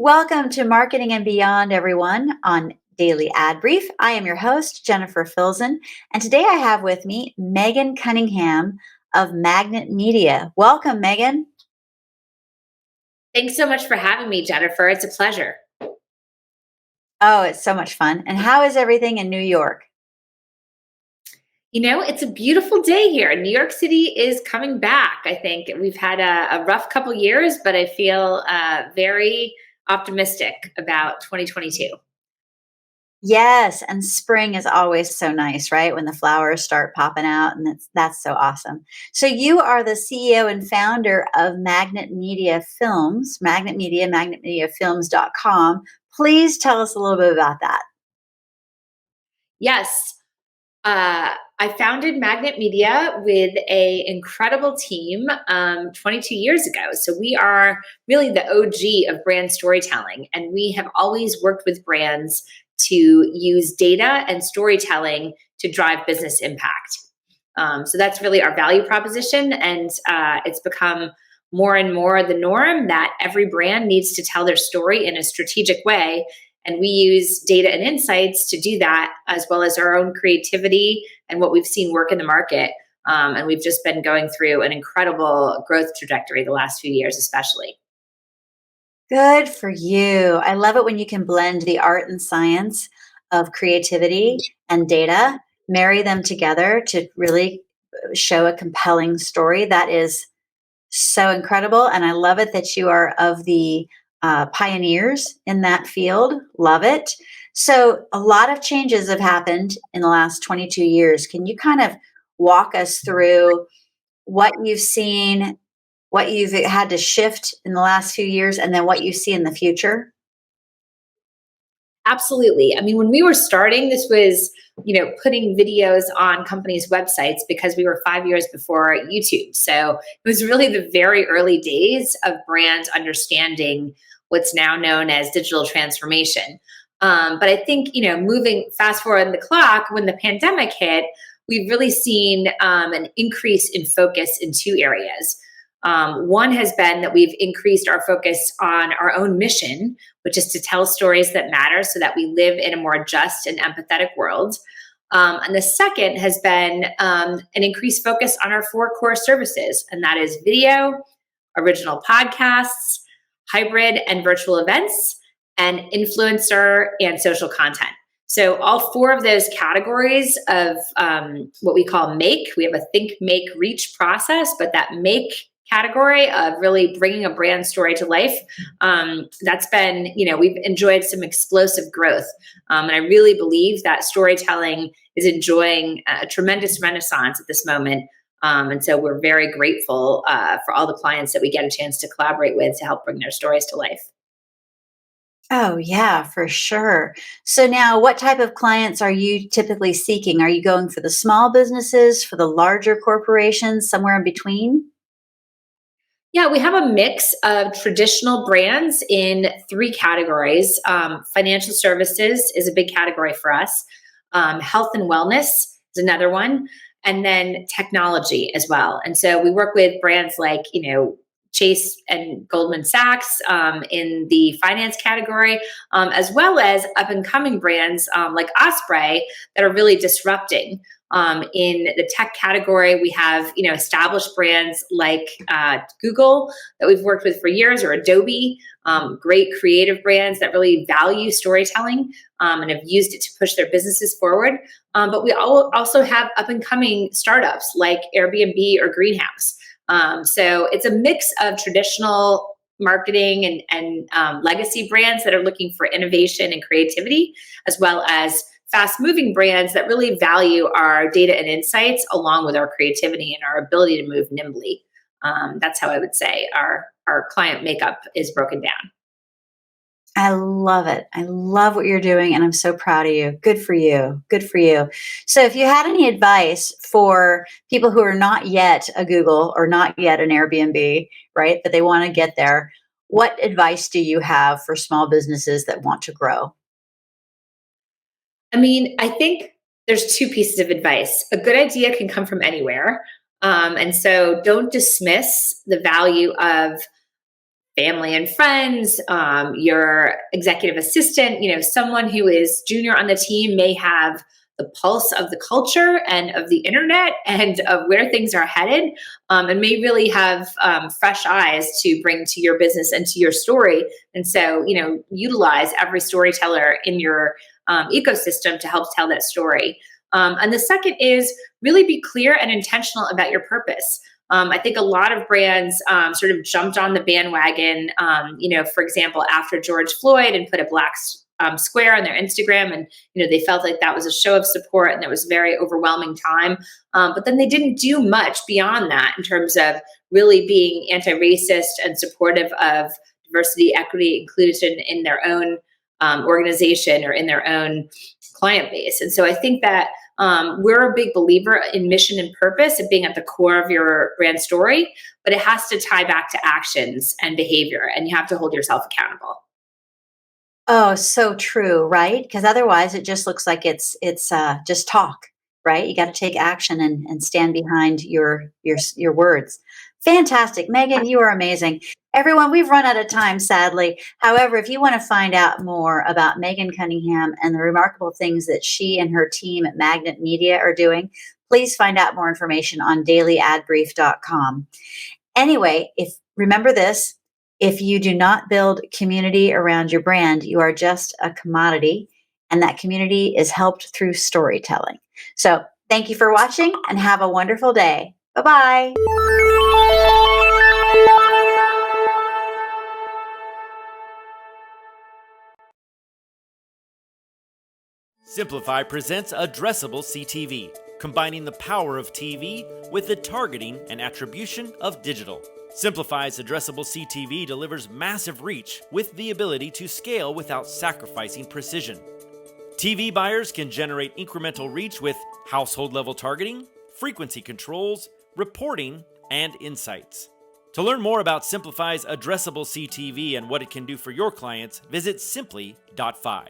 Welcome to Marketing and Beyond, everyone, on Daily Ad Brief. I am your host, Jennifer Filzen, and today I have with me Megan Cunningham of Magnet Media. Welcome, Megan. Thanks so much for having me, Jennifer. It's a pleasure. Oh, it's so much fun. And how is everything in New York? It's a beautiful day here. New York City is coming back. I think we've had a rough couple years, but I feel very optimistic about 2022. Yes, and spring is always so nice, right? When the flowers start popping out, and that's so awesome. So you are the CEO and founder of Magnet Media Films, Magnet Media, magnetmediafilms.com. Please tell us a little bit about that. Yes, I founded Magnet Media with an incredible team 22 years ago. So we are really the OG of brand storytelling, and we have always worked with brands to use data and storytelling to drive business impact. So that's really our value proposition, and it's become more and more the norm that every brand needs to tell their story in a strategic way. And we use data and insights to do that, as well as our own creativity and what we've seen work in the market. And we've just been going through an incredible growth trajectory the last few years, especially. Good for you. I love it when you can blend the art and science of creativity and data, marry them together to really show a compelling story. That is so incredible. And I love it that you are of the pioneers in that field. Love it. So, a lot of changes have happened in the last 22 years. Can you kind of walk us through what you've seen, what you've had to shift in the last few years, and then what you see in the future? Absolutely. I mean, when we were starting, this was, putting videos on companies' websites because we were 5 years before YouTube. So it was really the very early days of brands understanding what's now known as digital transformation. But I think, moving fast forward in the clock, when the pandemic hit, we've really seen an increase in focus in two areas. One has been that we've increased our focus on our own mission, which is to tell stories that matter so that we live in a more just and empathetic world. And the second has been an increased focus on our four core services, and that is video, original podcasts, hybrid and virtual events, and influencer and social content. So all four of those categories of what we call make, we have a think, make, reach process, but that make category of really bringing a brand story to life, that's been, we've enjoyed some explosive growth. And I really believe that storytelling is enjoying a tremendous renaissance at this moment. And so we're very grateful for all the clients that we get a chance to collaborate with to help bring their stories to life. Oh, yeah, for sure. So now what type of clients are you typically seeking? Are you going for the small businesses, for the larger corporations, somewhere in between? Yeah, we have a mix of traditional brands in three categories. Financial services is a big category for us. Health and wellness is another one. And then technology as well. And so we work with brands like, Chase and Goldman Sachs in the finance category, as well as up and coming brands like Osprey that are really disrupting. In the tech category, we have established brands like Google that we've worked with for years, or Adobe, great creative brands that really value storytelling and have used it to push their businesses forward. But we also have up and coming startups like Airbnb or Greenhouse. So it's a mix of traditional marketing and legacy brands that are looking for innovation and creativity, as well as fast moving brands that really value our data and insights along with our creativity and our ability to move nimbly. That's how I would say our client makeup is broken down. I love it. I love what you're doing, and I'm so proud of you. Good for you. Good for you. So, if you had any advice for people who are not yet a Google or not yet an Airbnb, right, but they want to get there, what advice do you have for small businesses that want to grow? I mean, I think there's two pieces of advice. A good idea can come from anywhere. And so don't dismiss the value of family and friends, your executive assistant, someone who is junior on the team may have the pulse of the culture and of the internet and of where things are headed, and may really have fresh eyes to bring to your business and to your story. And so, utilize every storyteller in your ecosystem to help tell that story. And the second is really be clear and intentional about your purpose. I think a lot of brands sort of jumped on the bandwagon, for example, after George Floyd, and put a black square on their Instagram, and they felt like that was a show of support, and it was very overwhelming time. But then they didn't do much beyond that in terms of really being anti-racist and supportive of diversity, equity, inclusion in their own organization or in their own client base. And so I think that we're a big believer in mission and purpose and being at the core of your brand story, but it has to tie back to actions and behavior, and you have to hold yourself accountable. Oh, so true, right? Because otherwise it just looks like it's just talk, right? You got to take action and stand behind your words. Fantastic, Megan, you are amazing. Everyone, we've run out of time, sadly. However, if you want to find out more about Megan Cunningham and the remarkable things that she and her team at Magnet Media are doing, please find out more information on dailyadbrief.com. Anyway, if remember this, if you do not build community around your brand, you are just a commodity, and that community is helped through storytelling. So, thank you for watching and have a wonderful day. Bye-bye. Simplify presents Addressable CTV, combining the power of TV with the targeting and attribution of digital. Simplify's Addressable CTV delivers massive reach with the ability to scale without sacrificing precision. TV buyers can generate incremental reach with household-level targeting, frequency controls, reporting, and insights. To learn more about Simplify's Addressable CTV and what it can do for your clients, visit simply.fi.